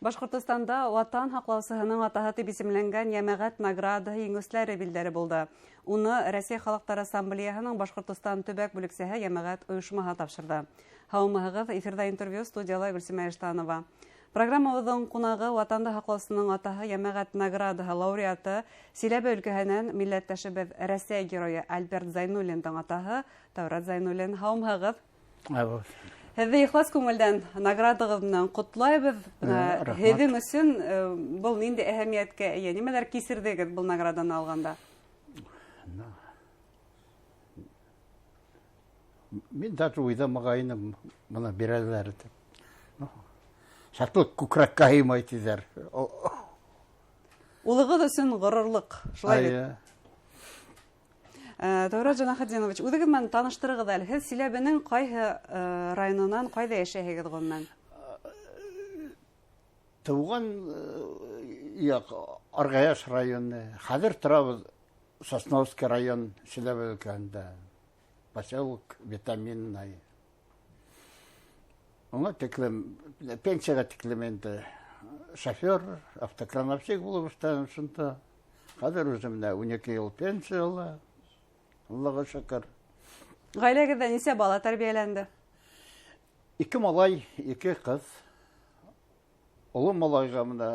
Башкортостанда Ватан һаклаусыһының атаһы дип исемләнгән Ямагат наградаһы еңүчеләре билдәле булды. Уны Россия Халыклар Ассамблеяһының Башкортостан төбәк бүлексәһе Ямагат оешмаһы тапшырды. Һаумыһыгыз, эфирда интервью, студияла Гөлсемә Эштанова. Программабыҙҙың ҡунағы Ватанды һаҡлаусының атаһы Ямагат наградаһы лауреаты Силәбе өлкәһенән милләттәшебеҙ Рәсәй геройы Альберт Зайнуллиндың атаһы Тәүрәт Зайнуллин. Һаумыһыгыз. Һеҙҙе ихлас күңелдән наградағыҙ менән ҡотлайбыҙ. Һеҙҙең өсөн был нинди әһәмиәткә эйә? Нимәләр кисерҙегеҙ был награданы алғанда? Мин даже уйламағайным бына бирәләр итеп. Шатлык күкрәккә һыймай тиҙәр. Улығыҙ өсөн ғорурлыҡ, шулай бит? Тәүрәт Жанахетдинович, үҙегеҙ менән таныштырығыҙ әле. Һеҙ Силәбенең ҡайһы районынан ҡайҙа йәшәйһегеҙ ғөмүмән? Тыуған Арғаяш районы. Хәҙер торабыҙ Сосновский район Силәбе өлкәһендә. Поселок Витаминный. Уңа тиклем, пенсияға тиклем инде шофер, автокрановщик булып эшләдем шунда. Хәҙер үземдә 12 йыл пенсияла. Аллаға шөкөр. Ғаиләгеҙҙә нисә бала тәрбиәләнде? 2 малай, 2 ҡыҙ. Оло малайға мына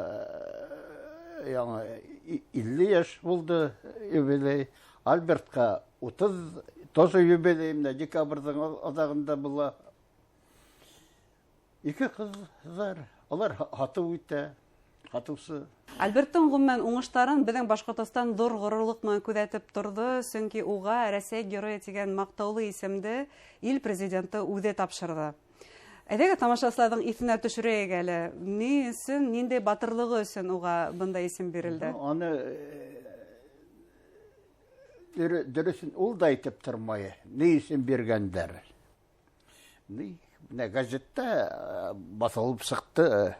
50 йәш булды юбилей. Альбертка 30, тоже юбилей, декабрҙың аҙағында була. 2 ҡыҙҙар, алар һатыу итә, һатыусы. Альберттың ғөмүмән уңыштарын беҙҙең Башҡортостан ҙур ғорурлыҡ менән күҙәтеп торҙо, сөнки уға Рәсәй геройы тигән маҡтаулы исемде ил президенты үҙе тапшырҙы. Әйҙәгеҙ тамашасыларҙың иҫенә төшөрәйек әле. Ни өсөн, ниндәй батырлығы өсөн уға бындай исем бирелде? Аны дөрөҫөн ул да әйтеп тормай. Ни исем биргәндәр? Газетта баҫылып сыҡты.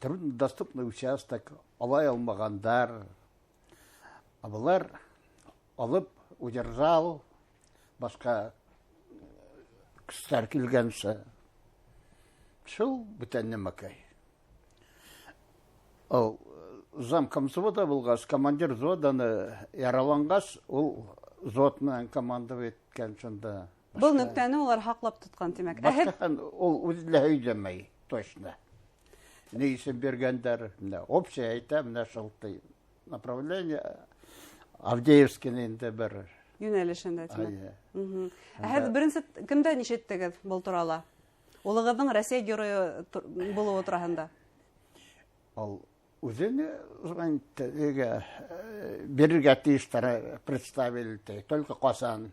Труднодоступный участок, алай алмағандар. Бұлар алып, удержал, башқа күстәр килгәнсе. Шул бүтән нәмәкәй. Замком взвода булғас, командир взводаны яраланғас, ул взвод менән командовать иткән шунда. Был нөктәне улар һаҡлап тотҡан, тимәк. Башҡаһын ул үҙе һөйләмәй, точно. Ни исем биргәндәр, общий әйтә, менә шултай направление Авдеевский инде бер йүнәлешендә, тимәк. Һеҙ беренсе кемдән ишеттегеҙ был турала? Улығыҙҙың Рәсәй геройы булыуы тураһында. Ул үҙене бирергә тейештәр представили, только ҡасан.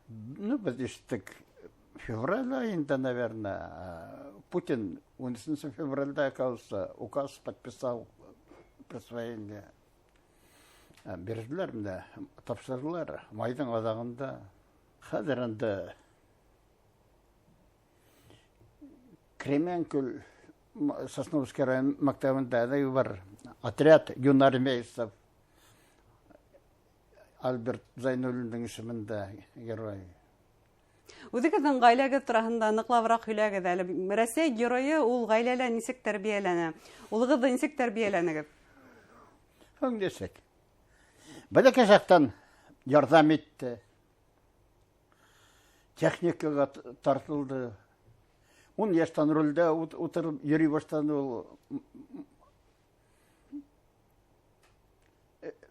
Без иштек февраль айында, наверное, Путин 11 февральда, оказывается, указ подписал присвоение. Берділер менә, тапшырдылар майдың аҙағында. Хәҙер инде Кременкүл Сосновский район мәктәбендә бар отряд юнармейцев Альберт Зайнуллиндың исемендә герой. Үҙегеҙҙең ғаиләгеҙ тураһында ныҡлабыраҡ һөйләгеҙ әле. Рәсәй геройы ул ғаиләлә нисек тәрбиәләнә? Улығыҙҙы нисек тәрбиәләнегеҙ? Нисек? Бәләкәй саҡтан ярҙам итте. Техникаға тартылды. 10 йәштән рулдә утырып йөрөй башланы ул.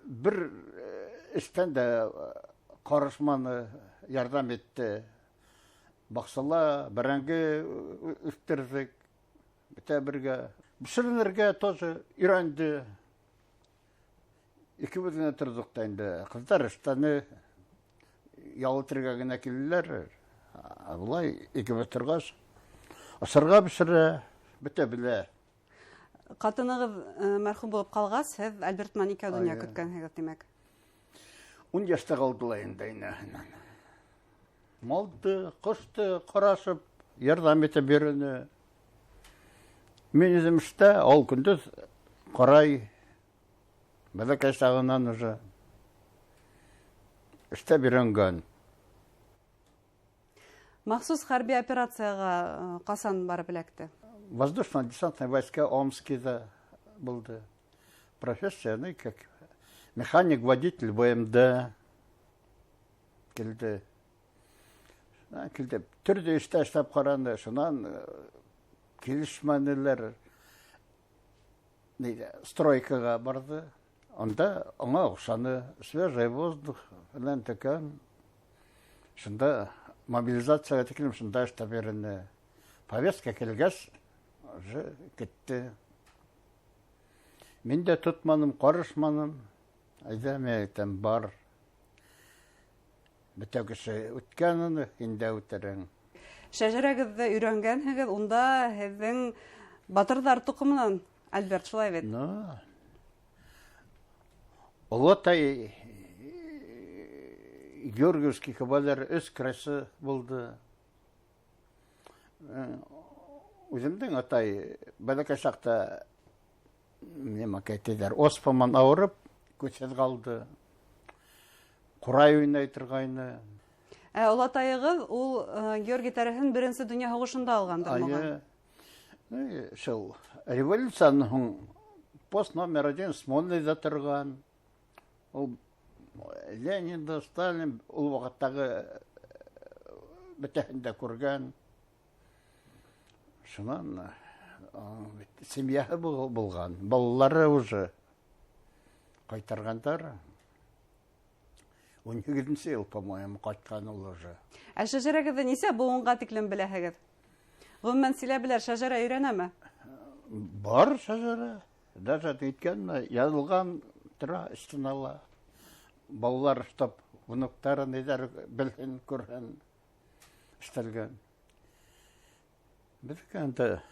Бер эштән дә ҡарышманы, ярҙам итте. Баҡсала, бәрәңге үҫтерҙек, бөтә бергә. Бешеренергә тоже өйрәнде. Икебеҙ генә торҙоҡ та инде. Ҡыҙҙар эштәне ял итергә генә килделәр. Былай икебеҙ торғас, асырға бешерә, бөтә белә. Ҡатынығыҙ мәрхүм булып ҡалғас, һеҙ Альберт менән икәү донъя көткәнһегеҙ, тимәк. 10 йәштә ҡалдылар инде. Малды, ҡошто ҡарашып, ярҙам итеп бирҙе. Мин үҙем эштә, ал көндөҙ ҡарай. Бәләкәй сағынан уже эштә бирәнгән. Махсус хәрби операцияға ҡасан барып эләкте? воздушно-десантные войска Омские был. Профессия, ну, как механик-водитель ВМД. Келді. Түрде ішті аштап қаранды. Шынан келішмәнелер стройкаға барды. Онда оңа ұқсаны свежий воздух, әлен текен. Шында мобилизацияға текілім, шында ішті беріні. Повестка келгәс, уже кетті. Мен де тұтманым, қарышманым. Айда мәйтім бар. Бітәгісі үткәнін, инде үтерін. Шәжәрәгеҙҙе өйрәнгәнһегеҙ, унда һеҙҙең батырҙар туҡымынан, Альберт, шулай бит? Олатай Георгиевский кабалер өс красы булды. Үземдең атай бәләкәй шақта оспаман ауырып, көтсез қалды. Құрай ойнай тұрғайны. Олатайығыз, ул Георгий Тәрәһен Беренсе Дөнья һуғышында алғандыр маған? Шыл, революцияның пост номер 1 Смольныйда тұрған. Ленин, Сталин, ул вақыттағы бітәһендә көрген. Шынан семьяһы булған. Балалары уже қайтарғандар. 12-нче ел, по-моему, қайтқан ул уже. Шәжәрәгеҙҙе нисә быуынға тиклем беләһегеҙ? Ғөмүмән сөйләп, шәжәрә өйрәнәме? Бар шәжәрә. Даже әйткән, яҙылған тора стенала. Балалар штаб, внуктарын белһен, күрһен, эштәлгән. Беткәнде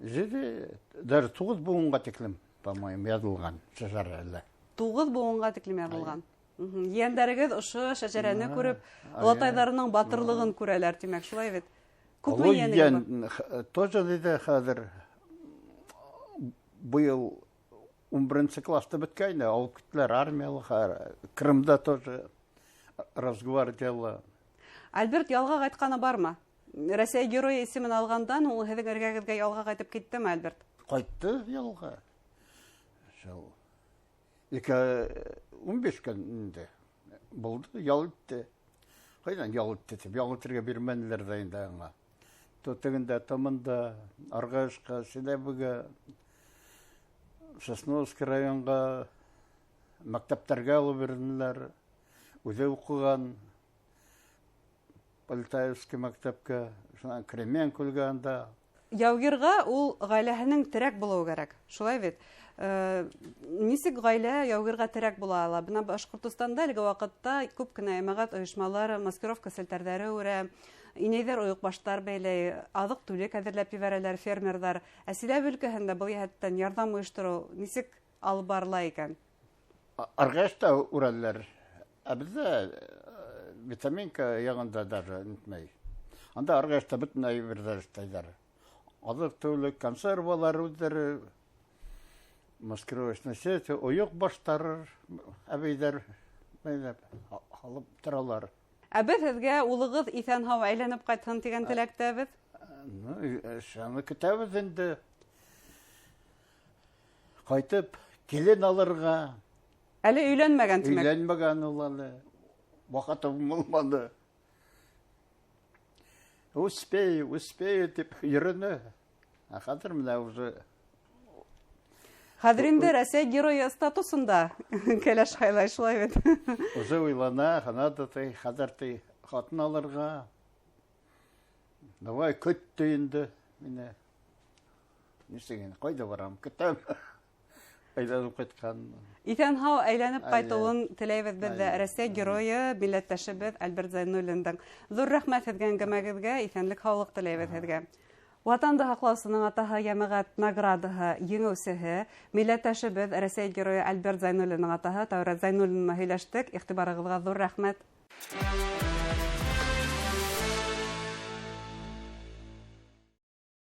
даже 9 буынға тиклем, по-моему, яҙылған шәжәрәлә. 9 буынға тиклем яҙылған. Ейәндәрегеҙ ошо шәжәрәне күреп, олатайҙарының батырлығын күрәләр, тимәк, шулай бит. Күпме ейәнегеҙ бар? Тоже диде хәҙер быйыл 11 класста бөткәйне, алып киттеләр армиялыға, Крымда тоже Росгвардияла. Альберт, ялға қайтқаны бармы? Рәсәй геройы исемен алғандан, ул һеҙҙең эргәгеҙгә ялға қайтып киттеме, Альберт? Қайтты ялға. 15 көн инде булды, ял итте. Қайдан ял итте? Ял итергә бирмәнеләр дә инде аңа. Тегендә, тамында, Арғашқа, Селәбегә, Сосновский районға мәктәптәргә алып бирделәр. Үзе укыган Полетаевский мәктәпкә, шунан Кремен күлгәндә. Яугирға ул ғаиләһенең терәк булыуы кәрәк. Шулай бит. Нисек ғаилә яугирға терәк була ала? Бына Башҡортостанда әлеге ваҡытта күп кенә йәмәғәт ойошмалар, маскировка селтәрҙәре үрә, инәйҙәр ойоҡбаштар бәйләй, аҙыҡ-түлек әҙерләп ебәрәләр фермерҙар. Силәбе өлкәһендә был йәһәттән ярҙам ойоштороу нисек алып барыла икән? Арғашта үрәләр. Ә беҙҙә витаминка яғында даже нитмәй. Анда Арғашта бөтөнләй берҙәр эшләйҙәр. Аҙыҡ-түлек, консервалар үҙҙәре, маскировочный сеть, ойоҡ баштары, әбейҙәр алып торалар. Ә беҙ һеҙгә улығыҙ иҫән-һау әйләнеп ҡайтһын тигән теләктәбеҙ? Шуны көтәбеҙ инде. Ҡайтып, килен алырға. Әле өйләнмәгән тимәк? Өйләнмәгән ул әле. Ваҡытым булманы. Успею, тип йөрөнө. Ә хәҙер менә уже... Хәҙер инде Рәсәй геройы статусында кәләш һайлай, шулай бит. Уже уйлана, хәҙер хатын алырға. Давай көттө инде мине. Нисеген, ҡайҙа барам, көтәм. Әйләнеп ҡайтҡан. Иҫән-һау әйләнеп ҡайтыуын теләйбеҙ беҙ дә. Рәсәй геройы, милләттәшебеҙ Альберт Зәйнуллиндың. Ҙур рәхмәт һеҙгә әңгәмәгеҙгә, иҫәнлек-һаулыҡ теләйбеҙ һеҙгә. Ватанды һаҡлаусының атаһы йәмәғәт наградаһы еңеүсеһе, милләттәшебеҙ Рәсәй геройы Альберт Зәйнуллиндың атаһы Тәүрәт Зәйнуллина һөйләштек. Иғтибарығыҙға ҙур рәхмәт.